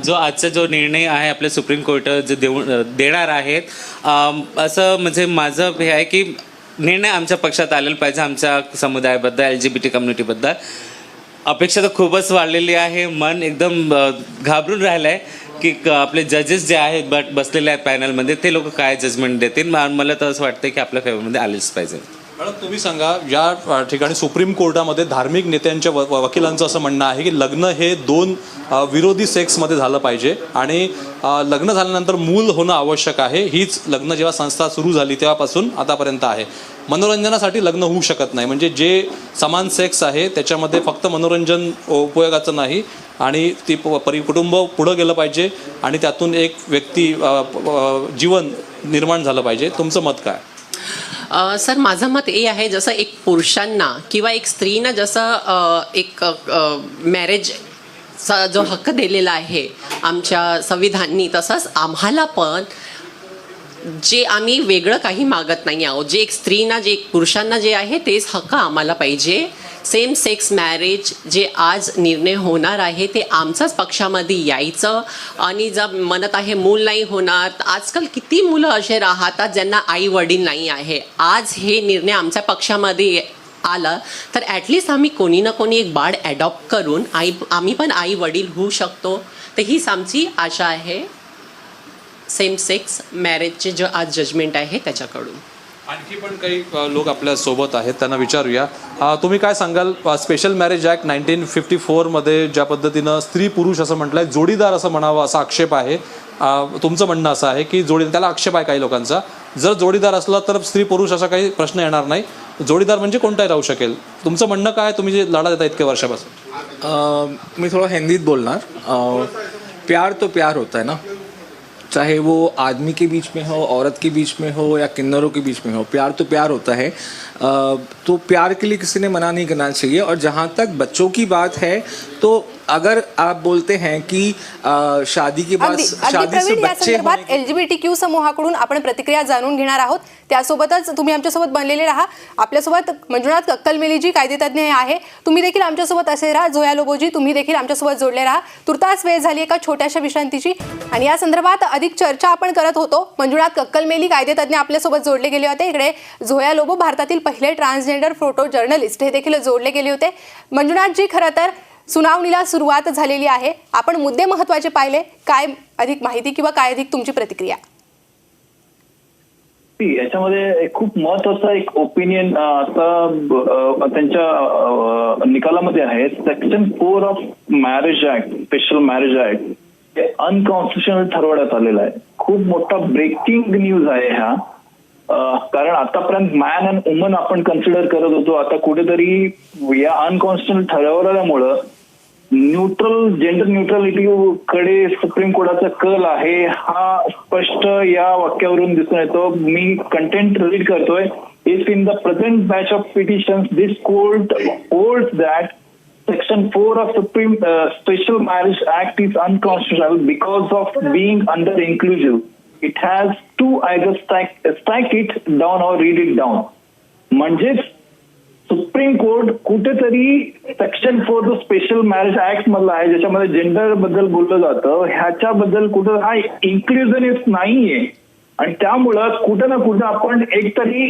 जो आजचा जो निर्णय आहे आपले सुप्रीम कोर्ट जे देणार आहेत, असं म्हणजे माझं हे आहे की निर्णय आमच्या पक्षात आलेला पाहिजे. आमच्या समुदायाबद्दल, LGBT कम्युनिटीबद्दल अपेक्षा तर खूपच वाढलेली आहे. मन एकदम घाबरून राहिलं आहे की आपले जजेस जे आहेत बसलेले आहेत पॅनलमध्ये, ते लोक काय जजमेंट देतील. मला तर असं वाटतं की आपल्या फेवरमध्ये आलेच पाहिजे. मॅडम, तुम्ही सांगा, या ठिकाणी सुप्रीम कोर्टामध्ये धार्मिक नेत्यांच्या वकिलांचं असं म्हणणं आहे की लग्न हे 2 विरोधी सेक्समध्ये झालं पाहिजे आणि लग्न झाल्यानंतर मूल होणं आवश्यक आहे. हीच लग्न जेव्हा संस्था सुरू झाली तेव्हापासून आतापर्यंत आहे. मनोरंजनासाठी लग्न होऊ शकत नाही, म्हणजे जे समान सेक्स आहे त्याच्यामध्ये फक्त मनोरंजन उपयोगाचं नाही, आणि ती कुटुंब पुढं गेलं पाहिजे आणि त्यातून एक व्यक्ती जीवन निर्माण झालं पाहिजे. तुमचं मत काय? सर, माझं मत हे आहे, जसं एक पुरुषांना किंवा एक स्त्रीनं जसं एक मॅरेजचा जो हक्क दिलेला आहे आमच्या संविधानाने, तसंच आम्हाला पण जे आम्ही वेगळं काही मागत नाही आहोत. जे एक स्त्रीना, जे एक पुरुषांना जे आहे तेच हक्क आम्हाला पाहिजे. सेम सेक्स मॅरेज जे आज निर्णय होणार आहे ते आमच्याच पक्षामध्ये यायचं. आणि जर म्हणत आहे मूल नाही होणार, आजकाल किती मुलं असे राहतात ज्यांना आई वडील नाही आहे. आज हे निर्णय आमच्या पक्षामध्ये आला तर ॲटलिस्ट आम्ही कोणी ना कोणी एक बाळ ॲडॉप्ट करून आम्ही पण आई वडील होऊ शकतो. तर हीच आमची आशा आहे सेम सेक्स मॅरेजचे जे आज जजमेंट आहे त्याच्याकडून. आणखी पण काही लोक आपल्या सोबत आहेत, त्यांना विचारूया. तुम्ही काय सांगाल? स्पेशल मॅरेज ॲक्ट 1954मध्ये ज्या पद्धतीनं स्त्री पुरुष असं म्हटलंय, जोडीदार असं म्हणावं असा आक्षेप आहे. तुमचं म्हणणं असं आहे की त्याला आक्षेप आहे काही लोकांचा, जर जोडीदार असला तर स्त्री पुरुष असा काही प्रश्न येणार नाही, जोडीदार म्हणजे कोणताही राहू शकेल. तुमचं म्हणणं काय? तुम्ही जे लढा देता इतक्या वर्षापासून. मैं थोड़ा हिंदीत बोलना. प्यार तो प्यार होता है ना, चाहे वो आदमी के बीच में हो, औरत के बीच में हो या किन्नरों के बीच में हो, प्यार तो प्यार होता है. तो प्यार के लिए किसी ने मना नहीं करना चाहिए. और जहाँ तक बच्चों की बात है तो अगर आप बोलते हैं की शादी के बाद अगदी शादी से प्रवीण, या बच्चे संदर्भात LGBTQ समूहाकडून आपण प्रतिक्रिया जाणून घेणार आहोत. त्यासोबतच तुम्ही आमच्यासोबत बनलेले राहा. आपल्यासोबत मंजुनाथ कक्कलमेली जी कायदेतज्ञ आहे, तुम्ही देखील आमच्यासोबत असे राहा. जोया लोबोजी, तुम्ही देखील आमच्यासोबत जोडले राहा. तुर्तास वेळ झाली एका छोट्याशा विश्रांतीची आणि या संदर्भात अधिक चर्चा आपण करत होतो. मंजुनाथ कक्कलमेली कायदेतज्ञ आपल्यासोबत जोडले गेले होते. इकडे जोया लोबो, भारतातील पहिले ट्रान्सजेंडर फोटो जर्नलिस्ट, हे देखील जोडले गेले होते. मंजुनाथजी, खरं तर सुनावणीला सुरुवात झालेली आहे. आपण मुद्दे महत्त्वाचे पाहिले, काय अधिक माहिती किंवा काय अधिक तुमची प्रतिक्रिया? याच्यामध्ये एक खूप महत्वाचा एक ओपिनियन आता त्यांच्या निकालामध्ये आहे. Section 4 of marriage act, special marriage act हे अनकॉन्स्टिट्युशनल ठरवण्यात आलेलं आहे. खूप मोठा ब्रेकिंग न्यूज आहे हा. कारण आतापर्यंत मॅन अँड वुमन आपण कन्सिडर करत होतो, आता कुठेतरी या अनकॉन्स्टिट्युशनल ठरवल्यामुळं न्यूट्रल, जेंडर न्यूट्रलिटी कडे सुप्रीम कोर्टाचा कल आहे हा स्पष्ट या वाक्यावरून दिसून येतो. मी कंटेंट रीड करतोय. If in the present batch of petitions this court holds that Section 4 of Supreme Special Marriage Act is unconstitutional because of being under inclusive. It has to either strike it down or read it down. म्हणजेच supreme court कुठेतरी section 4 जो special marriage act मधला आहे, ज्याच्यामध्ये gender बद्दल बोललं जातं, ह्याच्याबद्दल कुठं हा इन्क्लुजनिस्ट नाहीये. आणि त्यामुळं कुठं ना कुठं आपण एकतरी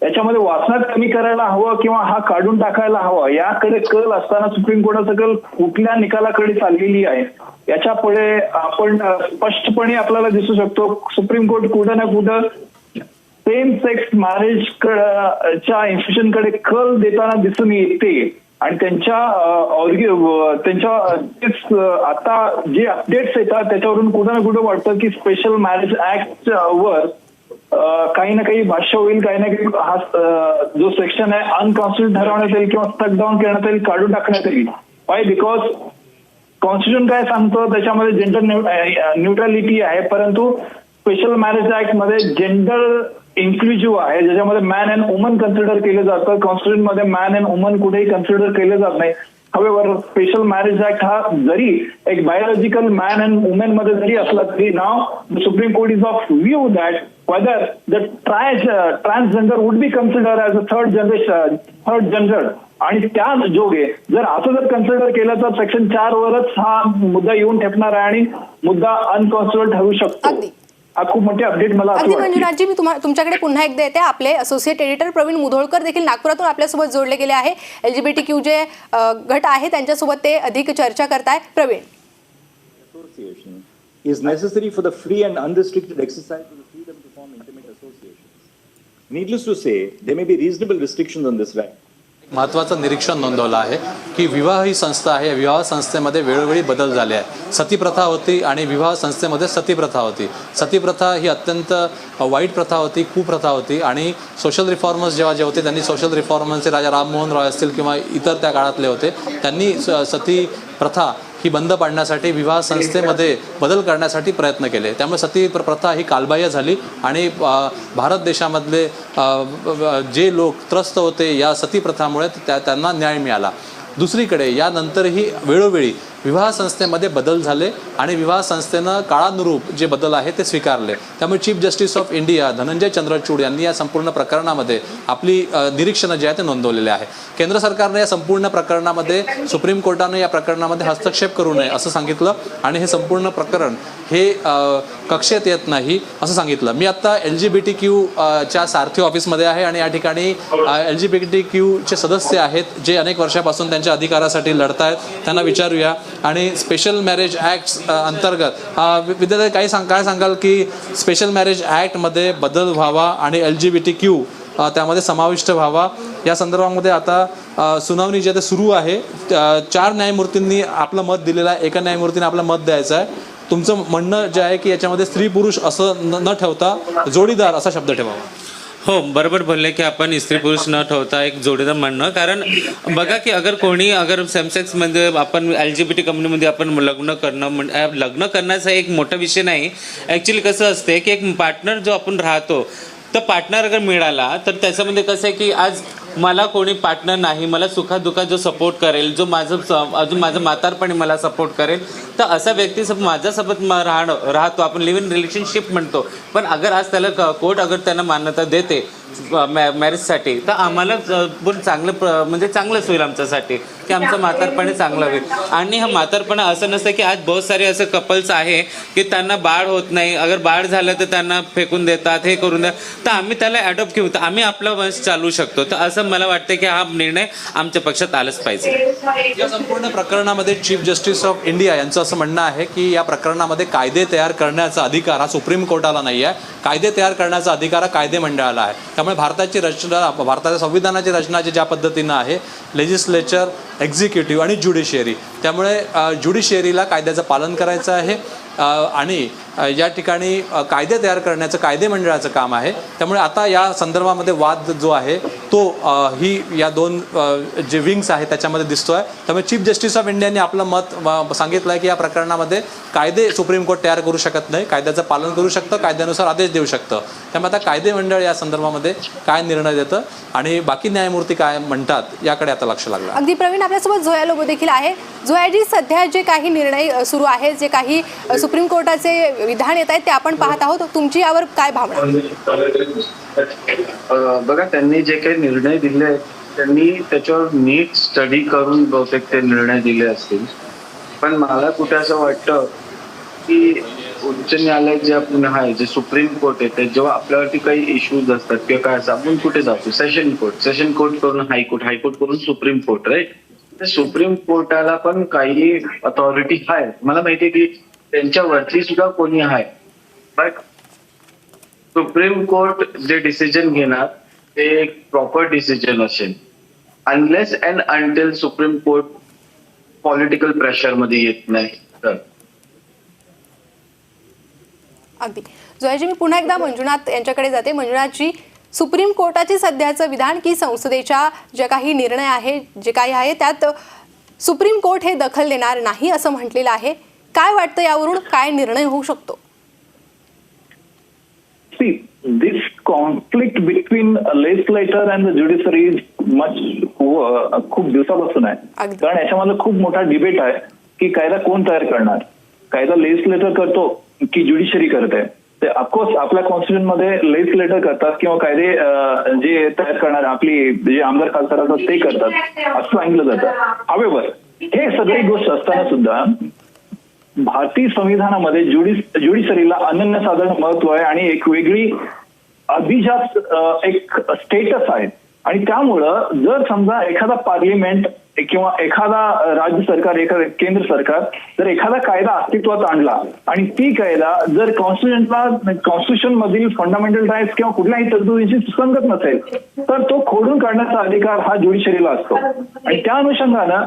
याच्यामध्ये वाचनात कमी करायला हवं किंवा हा काढून टाकायला हवा, याकडे कल असताना सुप्रीम कोर्टाचा कल कुठल्या निकालाकडे चाललेली आहे याच्यापुढे आपण स्पष्टपणे आपल्याला दिसू शकतो. सुप्रीम कोर्ट कुठं ना कुठं सेम सेक्स मॅरेज च्या इन्स्टिट्यूशनकडे कल देताना दिसून येते. आणि त्यांच्या आता जे अपडेट्स येतात त्याच्यावरून कुठं ना कुठं वाटतं की स्पेशल मॅरेज ऍक्ट वर काही ना काही भाष्य होईल, काही ना काही हा जो सेक्शन आहे अनकॉन्स्टिट्युशनल ठरवण्यात येईल किंवा स्टक डाऊन करण्यात येईल, काढून टाकण्यात येईल. वाय? बिकॉज कॉन्स्टिट्यूशन काय सांगतं त्याच्यामध्ये जेंडर न्यूट्रलिटी आहे, परंतु स्पेशल मॅरेज ऍक्ट मध्ये जेंडर इन्क्लुझिव्ह आहे, ज्याच्यामध्ये मॅन अँड वुमन कन्सिडर केलं जातं. कॉन्स्टिट्यूशन मध्ये मॅन अँड वुमन कुठेही कन्सिडर केलं जात नाही. हवेवर स्पेशल मॅरेज ऍक्ट हा जरी एक बायोलॉजिकल मॅन अँड वुमेन मध्ये जरी असला तरी नाव the supreme court is of view that whether the transgender would be considered as a third gender. आणि त्या जोगे जर असं जर कन्सिडर केलं तर सेक्शन 4 वरच हा मुद्दा येऊन ठेपणार आहे आणि मुद्दा अनकॉन्स्टिट्युशनल ठरू शकतो. हा खूप मोठी अपडेट मला अगदी मंजुनाथजी, मी तुमच्याकडे पुन्हा एकदा येते. आपले असोसिएट एडिटर प्रवीण मुधोळकर देखील नागपुरातून आपल्यासोबत जोडले गेले आहे. LGBTQ जे गट आहे त्यांच्यासोबत ते अधिक चर्चा करताय. Pravin, is necessary for the free and unrestricted exercise of the freedom to form intimate associations. Needless to say, there may be reasonable restrictions on this right. महत्त्वाचं निरीक्षण नोंदवलं आहे की विवाह ही संस्था आहे. विवाह संस्थेमध्ये वेळोवेळी बदल झाले आहे. सतीप्रथा होती आणि विवाह संस्थेमध्ये सतीप्रथा होती. सतीप्रथा ही अत्यंत वाईट प्रथा होती, कुप्रथा होती. आणि सोशल रिफॉर्मर्स जे होते त्यांनी सोशल रिफॉर्मर्सचे राजा राममोहन रॉय असतील किंवा इतर त्या काळातले होते, त्यांनी सती प्रथा ही बंद पाडण्यासाठी विवाह संस्थेमध्ये बदल करण्यासाठी प्रयत्न केले. त्यामुळे सती प्रथा ही कालबाह्य झाली आणि भारत देशामधले जे लोक त्रस्त होते या सती प्रथामुळे त्यांना न्याय मिळाला. दुसरीकडे यानंतरही वेळोवेळी विवाह संस्थेमध्ये बदल झाले आणि विवाह संस्थेनं काळानुरूप जे बदल आहे ते स्वीकारले. त्यामुळे chief justice of India Dhananjay Chandrachud यांनी या संपूर्ण प्रकरणामध्ये आपली निरीक्षणं जे आहे ते नोंदवलेले आहे. केंद्र सरकारने या संपूर्ण प्रकरणामध्ये सुप्रीम कोर्टाने या प्रकरणामध्ये हस्तक्षेप करू नये असं सांगितलं आणि हे संपूर्ण प्रकरण हे कक्षेत येत नाही असं सांगितलं. मी आता LGBTQ च्या सारथी ऑफिसमध्ये आहे आणि या ठिकाणी LGBTQ सदस्य आहेत जे अनेक वर्षापासून त्यांच्या अधिकारासाठी लढतायत. त्यांना विचारूया. आणि स्पेशल मॅरेज ॲक्ट अंतर्गत विद्यार्थी काय सांगाल की स्पेशल मॅरेज ॲक्टमध्ये बदल व्हावा आणि LGBTQ त्यामध्ये समाविष्ट व्हावा या संदर्भामध्ये आता सुनावणी जी आहे ते सुरू आहे. 4 न्यायमूर्तींनी आपलं मत दिलेलं आहे. एका न्यायमूर्तीने आपलं मत द्यायचं आहे. तुमचं म्हणणं जे आहे की याच्यामध्ये स्त्री पुरुष असं न ठेवता जोडीदार असा शब्द ठेवावा. हो, बरोबर बोलले की आपण स्त्री पुरुष न ठेवता एक जोडीदार म्हणणं. कारण बघा की अगर सेमसेक्स मध्ये आपण LGBT कम्युनिटीमध्ये आपण लग्न करण्याचा एक मोठा विषय नाही. ॲक्च्युली कसं असते की एक पार्टनर जो आपण राहतो तर पार्टनर अगर मिळाला तर त्याच्यामध्ये कसं आहे की आज मला कोणी पार्टनर नाही, मला सुखादुखात जो सपोर्ट करेल, जो अजून माझं म्हातारपणी मला सपोर्ट करेल, तर असा व्यक्तीसोबत माझ्यासोबत राहतो. आपण लिव्ह इन रिलेशनशिप म्हणतो. पण अगर आज त्याला कोर्ट अगर त्यांना मान्यता देते मॅरेजसाठी तर आम्हाला पण चांगलंच होईल आमच्यासाठी की आमचं म्हातारपणे चांगलं होईल. आणि हा म्हातारपणा असं नसतं की आज बहुत सारे असे कपल्स आहे की त्यांना बाळ होत नाही. अगर बाळ झालं तर त्यांना फेकून देतात, हे करून द्या. तर आम्ही त्याला ॲडॉप्ट घेऊ, तर आम्ही आपला वंश चालवू शकतो. तर असं मला वाटतं की हा निर्णय आमच्या पक्षात आलाच पाहिजे. या संपूर्ण प्रकरणामध्ये चीफ जस्टिस ऑफ इंडिया यांचं असं म्हणणं आहे की या प्रकरणामध्ये कायदे तयार करण्याचा अधिकार हा सुप्रीम कोर्टाला नाही आहे. कायदे तयार करण्याचा अधिकार हा कायदे मंडळाला आहे. त्यामुळे भारताच्या संविधानाची रचना ज्या पद्धतीनं आहे, लेजिस्लेचर, एक्झिक्युटिव्ह आणि ज्युडिशियरी, त्यामुळे ज्युडिशियरीला कायद्याचं पालन करायचं आहे आणि या ठिकाणी कायदे तयार करण्याचं कायदे मंडळाचं काम आहे. त्यामुळे आता या संदर्भामध्ये वाद जो आहे तो या दोन जे विंग्स आहेत त्याच्यामध्ये दिसतोय. त्यामुळे चीफ जस्टिस ऑफ इंडियाने आपलं मत सांगितलं आहे की या प्रकरणामध्ये कायदे सुप्रीम कोर्ट तयार करू शकत नाही, कायद्याचं पालन करू शकतं, कायद्यानुसार आदेश देऊ शकतं. त्यामुळे आता कायदे मंडळ या संदर्भामध्ये काय निर्णय देतं आणि बाकी न्यायमूर्ती काय म्हणतात याकडे आता लक्ष लागलं. अगदी प्रवीण, आपल्यासोबत जोया लोबो देखील आहे. जोयाजी, सध्या जे काही निर्णय सुरू आहेत, जे काही सुप्रीम कोर्टाचे विधान येत आहेत ते आपण पाहत आहोत, तुमची यावर काय भावना? बघा, त्यांनी जे काही निर्णय दिले त्यांनी त्याच्यावर नीट स्टडी करून बहुतेक ते निर्णय दिले असतील. पण मला कुठे असं वाटतं की उच्च न्यायालय जे आपण आहे, जे सुप्रीम कोर्ट आहे, ते जेव्हा आपल्यावरती काही इश्यूज असतात किंवा काय असं आपण कुठे जातो, सेशन कोर्ट करून हायकोर्ट करून सुप्रीम कोर्ट, राईट. सुप्रीम कोर्टाला पण काही अथॉरिटी आहे. मला माहिती आहे की त्यांच्यावरती सुद्धा कोणी आहे. बट सुप्रीम कोर्ट जे डिसिजन घेणार ते एक प्रॉपर डिसिजन असेल, unless and until supreme court political pressure मध्ये येत नाही. तर अगदी जोयाजी, मी पुन्हा एकदा मंजुनाथ यांच्याकडे जाते. मंजुनाथजी, सुप्रीम कोर्टाचे सध्याचं विधान की संसदेच्या जे काही निर्णय आहे, जे काही आहे त्यात सुप्रीम कोर्ट हे दखल देणार नाही असं म्हटलेलं आहे. काय वाटतं यावरून काय निर्णय होऊ शकतो? See, this conflict between a legislator and the judiciary is खूप दिवसापासून आहे. कारण याच्यामध्ये खूप मोठा डिबेट आहे की कायदा कोण तयार करणार, कायदा लेजिस्लेटर करतो की ज्युडिशरी करते. ते ऑफकोर्स आपल्या कॉन्स्टिट्यूशन मध्ये लेजिस्लेटर करतात किंवा कायदे जे तयार करणार आपली जे आमदार खासदार असतात ते करतात असं सांगितलं जातं. हावेवर हे सगळी गोष्ट असताना सुद्धा भारतीय संविधानामध्ये ज्युडिशरीला अनन्यसाधारण महत्व आहे आणि एक वेगळी अभिजात एक स्टेटस आहे. आणि त्यामुळं जर समजा एखादा पार्लिमेंट किंवा एखादा राज्य सरकार, एखादा केंद्र सरकार जर एखादा कायदा अस्तित्वात आणला आणि ती कायदा जर कॉन्स्टिट्यूशन मधील फंडामेंटल राईट्स किंवा कुठल्याही तरतुदींशी सुसंगत नसेल तर तो खोडून काढण्याचा अधिकार हा ज्युडिशरीला असतो. आणि त्या अनुषंगानं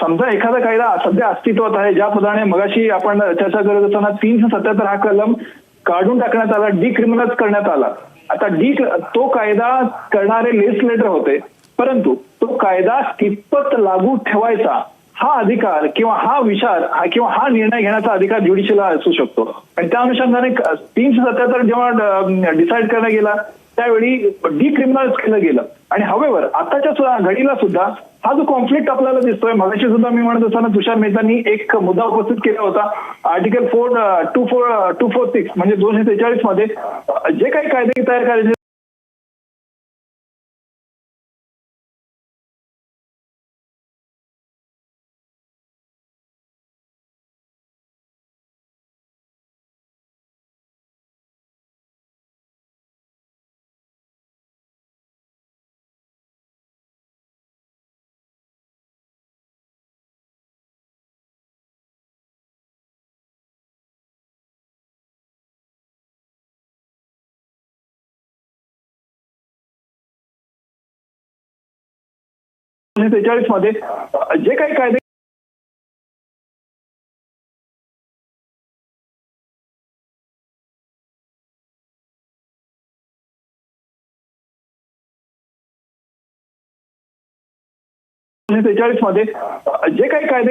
समजा एखादा कायदा सध्या अस्तित्वात आहे, ज्या पदाने मगाशी आपण चर्चा करत असताना 377 हा कलम काढून टाकण्यात आला, डिक्रिमिनलाइज करण्यात आला. आता तो कायदा करणारे लेजिस्लेटर होते, परंतु तो कायदा कितपत लागू ठेवायचा हा अधिकार किंवा हा विचार किंवा हा निर्णय घेण्याचा अधिकार ज्युडिशरीला असू शकतो. आणि त्या अनुषंगाने 377 जेव्हा डिसाईड करण्यात गेला त्यावेळी डिक्रिमिनलाइज केलं गेलं. आणि हवेवर आताच्या घडीला सुद्धा हा जो कॉन्फ्लिक्ट आपल्याला दिसतोय, मगाशी सुद्धा मी म्हणत असताना तुषार मेहतांनी एक मुद्दा उपस्थित केला होता. आर्टिकल 246 म्हणजे 243 मध्ये जे काही कायदे तयार करायचे मध्ये जे काही कायदे मध्ये जे काही कायदे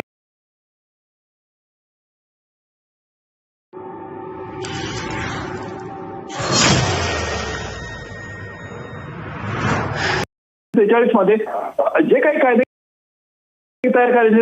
मध्ये जे काही कायदे तयार करायचे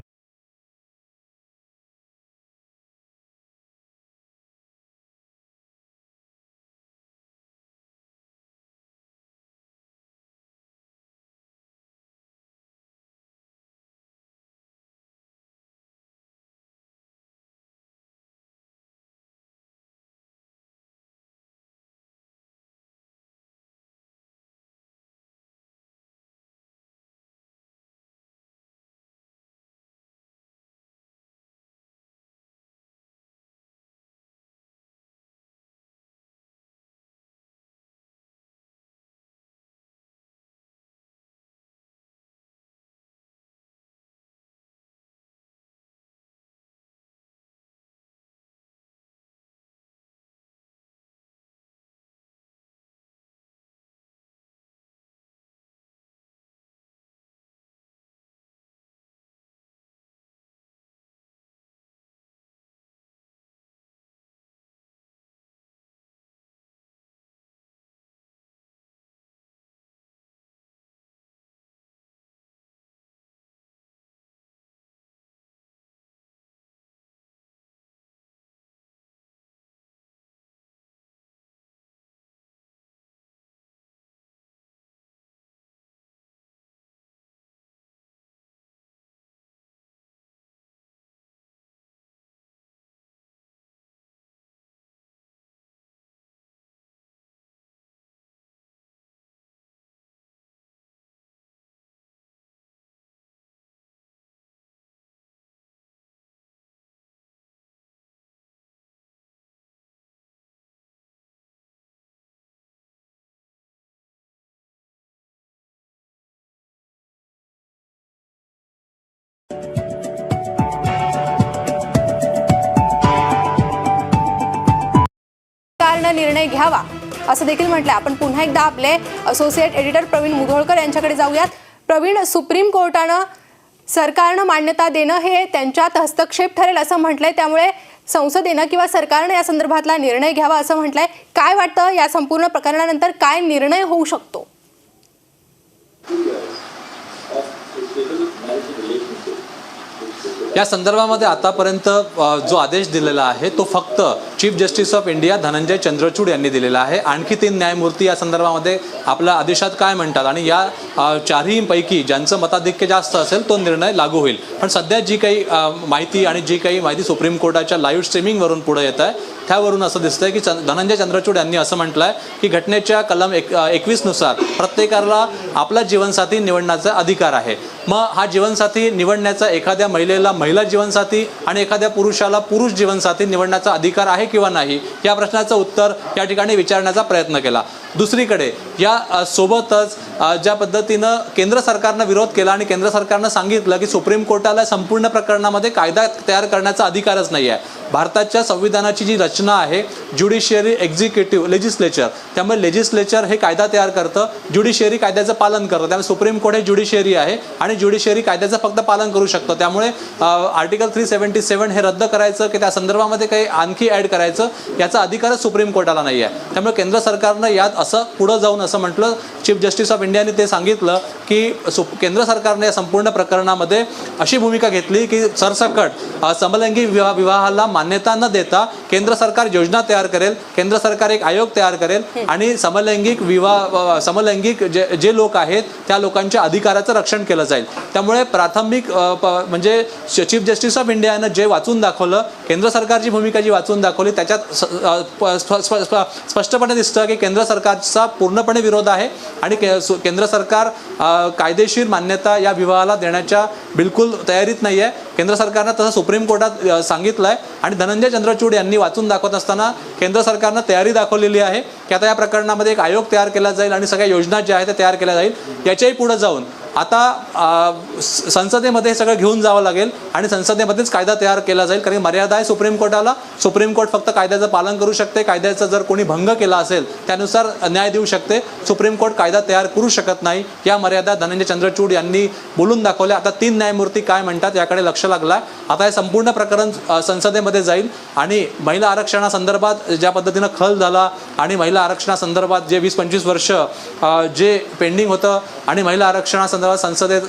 सरकारनं निर्णय घ्यावा असं देखील म्हटलंय. आपण पुन्हा एकदा आपले असोसिएट एडिटर प्रवीण मुधोळकर यांच्याकडे जाऊयात. प्रवीण, सुप्रीम कोर्टानं सरकारनं मान्यता देणं हे त्यांच्यात हस्तक्षेप ठरेल असं म्हटलंय, त्यामुळे संसदेनं किंवा सरकारनं या संदर्भातला निर्णय घ्यावा असं म्हटलंय. काय वाटतं या संपूर्ण प्रकरणानंतर काय निर्णय होऊ शकतो? या संदर्भामध्ये आतापर्यंत जो आदेश दिलेला आहे तो फक्त chief justice of India Dhananjay Chandrachud यांनी दिलेला आहे. आणखी 3 न्यायमूर्ती या संदर्भामध्ये आपल्या आदेशात काय म्हणतात आणि या चारहीपैकी ज्यांचं मताधिक्य जास्त असेल तो निर्णय लागू होईल. पण सध्या जी काही माहिती आणि जी काही माहिती सुप्रीम कोर्टाच्या लाईव्ह स्ट्रीमिंगवरून पुढे येत आहे त्यावरून असं दिसतंय की धनंजय चंद्रचूड यांनी असं म्हटलं आहे की घटनेच्या कलम 21 नुसार प्रत्येकाला आपला जीवनसाथी निवडण्याचा अधिकार आहे. मग हा जीवनसाथी निवडण्याचा एखाद्या महिलेला महिला जीवनसाथी आणि एखाद्या पुरुषाला पुरुष जीवनसाथी निवडण्याचा अधिकार आहे किंवा नाही या प्रश्नाचं उत्तर या ठिकाणी विचारण्याचा प्रयत्न केला. दुसरीकडे या सोबतच ज्या पद्धतीनं केंद्र सरकारनं विरोध केला आणि केंद्र सरकारनं सांगितलं की सुप्रीम कोर्टाला संपूर्ण प्रकरणामध्ये कायदा तयार करण्याचा अधिकारच नाही आहे. भारताच्या संविधानाची जी रचना आहे ज्युडिशियरी, एक्झिक्युटिव्ह, लेजिस्लेचर, त्यामुळे लेजिस्लेचर हे कायदा तयार करतं, ज्युडिशियरी कायद्याचं पालन करतं. त्यामुळे सुप्रीम कोर्ट हे ज्युडिशियरी आहे आणि ज्युडिशियरी कायद्याचं फक्त पालन करू शकतं. त्यामुळे आर्टिकल 377 हे रद्द करायचं की त्या संदर्भामध्ये काही आणखी ॲड करायचं याचा अधिकारच सुप्रीम कोर्टाला नाही आहे. त्यामुळे केंद्र सरकारनं यात असं पुढं जाऊन असं म्हटलं चीफ जस्टिस ऑफ इंडियाने ते सांगितलं की केंद्र सरकारने या संपूर्ण प्रकरणामध्ये अशी भूमिका घेतली की सरसकट समलैंगिक विवाहाला मान्यता न देता केंद्र सरकार योजना तयार करेल, केंद्र सरकार एक आयोग तयार करेल आणि समलैंगिक जे लोक आहेत त्या लोकांच्या अधिकाराचं रक्षण केलं जाईल. त्यामुळे प्राथमिक म्हणजे चीफ जस्टिस ऑफ इंडियानं जे वाचून दाखवलं, केंद्र सरकारची भूमिका जी वाचून दाखवली त्याच्यात स्पष्टपणे दिसतं की केंद्र सरकारचा पूर्णपणे विरोध आहे आणि केंद्र सरकार कायदेशीर मान्यता या विवाहाला देण्याच्या बिलकुल तयारीत नाही आहे. केंद्र सरकारनं तसं सुप्रीम कोर्टात सांगितलं आहे आणि धनंजय चंद्रचूड यांनी वाचून दाखवत असताना केंद्र सरकारनं तयारी दाखवलेली आहे की आता या प्रकरणामध्ये एक आयोग तयार केला जाईल आणि सगळ्या योजना ज्या आहेत त्या तयार केल्या जाईल. याच्याही पुढे जाऊन आता संसदेमध्ये हे सगळं घेऊन जावं लागेल आणि संसदेमध्येच कायदा तयार केला जाईल, कारण मर्यादा आहे सुप्रीम कोर्टाला. सुप्रीम कोर्ट फक्त कायद्याचं पालन करू शकते, कायद्याचा जर कोणी भंग केला असेल त्यानुसार न्याय देऊ शकते. सुप्रीम कोर्ट कायदा तयार करू शकत नाही. या मर्यादा धनंजय चंद्रचूड यांनी बोलून दाखवल्या. आता 3 न्यायमूर्ती काय म्हणतात याकडे लक्ष लागलं. आता हे संपूर्ण प्रकरण संसदेमध्ये जाईल आणि महिला आरक्षणासंदर्भात ज्या पद्धतीनं खल झाला आणि महिला आरक्षणासंदर्भात जे 20-25 वर्ष जे पेंडिंग होतं आणि महिला आरक्षणासंदर्भात संसदेत,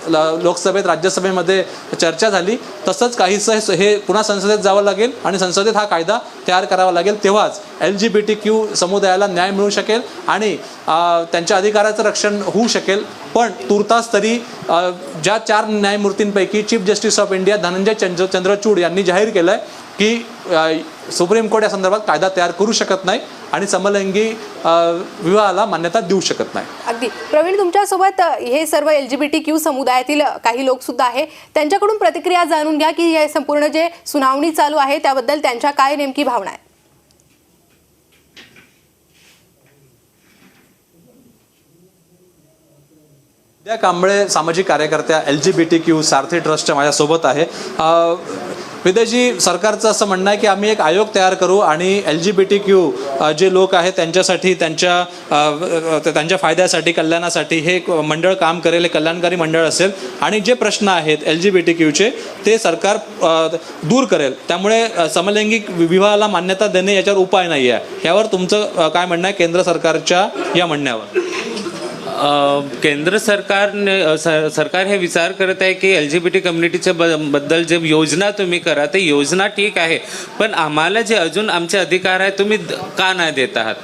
लोकसभेत, राज्यसभेमध्ये चर्चा झाली, तसंच काहीसं हे पुन्हा संसदेत जावं लागेल आणि संसदेत हा कायदा तयार करावा लागेल. तेव्हाच LGBTQ समुदायाला न्याय मिळू शकेल आणि त्यांच्या अधिकाराचं रक्षण होऊ शकेल. पण तुर्तास तरी ज्या 4 न्यायमूर्तींपैकी chief justice of India Dhananjay Chandrachud यांनी जाहीर केलं आहे की सुप्रीम कोर्ट या संदर्भात कायदा तयार करू शकत नाही आणि समलैंगिक विवाहाला मान्यता देऊ शकत नाही. अगदी प्रवीण, तुमच्यासोबत हे सर्व LGBTQ समुदायातील काही लोक सुद्धा आहे, त्यांच्याकडून प्रतिक्रिया जाणून घ्या की हे संपूर्ण जे सुनावणी चालू आहे त्याबद्दल त्यांच्या काय नेमकी भावना आहे. विद्या कांबळे सामाजिक कार्यकर्त्या LGBTQ सारथी ट्रस्टच्या माझ्यासोबत आहे. विद्याजी, सरकारचं असं म्हणणं आहे की आम्ही एक आयोग तयार करू आणि LGBTQ जे लोक आहेत त्यांच्यासाठी, त्यांच्या फायद्यासाठी, कल्याणासाठी हे एक मंडळ काम करेल, एक कल्याणकारी मंडळ असेल आणि जे प्रश्न आहेत LGBTQचे ते सरकार दूर करेल. त्यामुळे समलैंगिक विवाहाला मान्यता देणे याच्यावर उपाय नाही आहे. यावर तुमचं काय म्हणणं आहे केंद्र सरकारच्या या म्हणण्यावर? केंद्र सरकार हे विचार करत आहे की LGBT कम्युनिटीच्या बद्दल जे योजना तुम्ही करा ते योजना ठीक आहे, पण आम्हाला जे अजून आमचे अधिकार आहे तुम्ही का नाही देत आहात?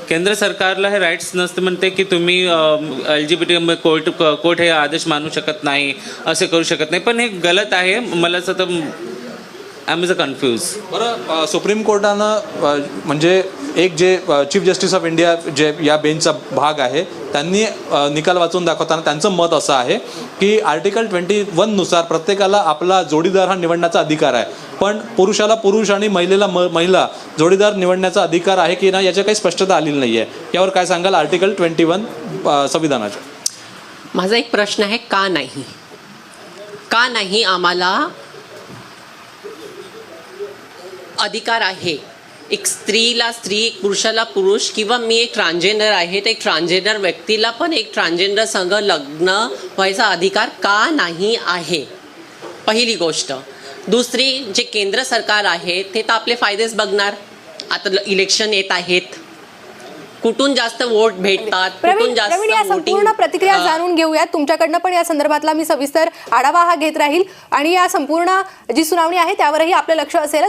केंद्र सरकारला हे राईट्स नसतं म्हणते की तुम्ही LGBT कोर्ट हे आदेश मानू शकत नाही, असे करू शकत नाही, पण हे गलत आहे. मला असं तर आय एम कन्फ्यूज. बरं, सुप्रीम कोर्टानं म्हणजे एक जे चीफ जस्टिस ऑफ इंडिया जे या बेंचचा भाग आहे त्यांनी निकाल वाचून दाखवताना त्यांचं मत असं आहे की आर्टिकल 21 नुसार प्रत्येकाला आपला जोडीदार हा निवडण्याचा अधिकार आहे, पण पुरुषाला पुरुष आणि महिलेला महिला जोडीदार निवडण्याचा अधिकार आहे की नाही याची काही स्पष्टता आलेली नाही आहे. यावर काय सांगाल आर्टिकल 21 संविधानाच्या? माझा एक प्रश्न आहे, का नाही आम्हाला अधिकार आहे? एक स्त्रीला स्त्री, एक पुरुषाला पुरुष, किंवा मी एक ट्रान्सजेंडर आहे तर एक ट्रान्सजेंडर व्यक्तीला पण एक ट्रान्सजेंडर संघ लग्न व्हायचा अधिकार का नाही आहे? पहिली गोष्ट. दुसरी, जे केंद्र सरकार आहे ते तर आपले फायदेच बघणार. आता इलेक्शन येत आहेत, कुठून जास्त वोट भेटतात, कुठून जास्त प्रवीण, या संपूर्ण प्रतिक्रिया जाणून घेऊयात. तुमच्याकडनं पण या संदर्भातला मी सविस्तर आढावा हा घेत राहील आणि या संपूर्ण जी सुनावणी आहे त्यावरही आपलं लक्ष असेलच.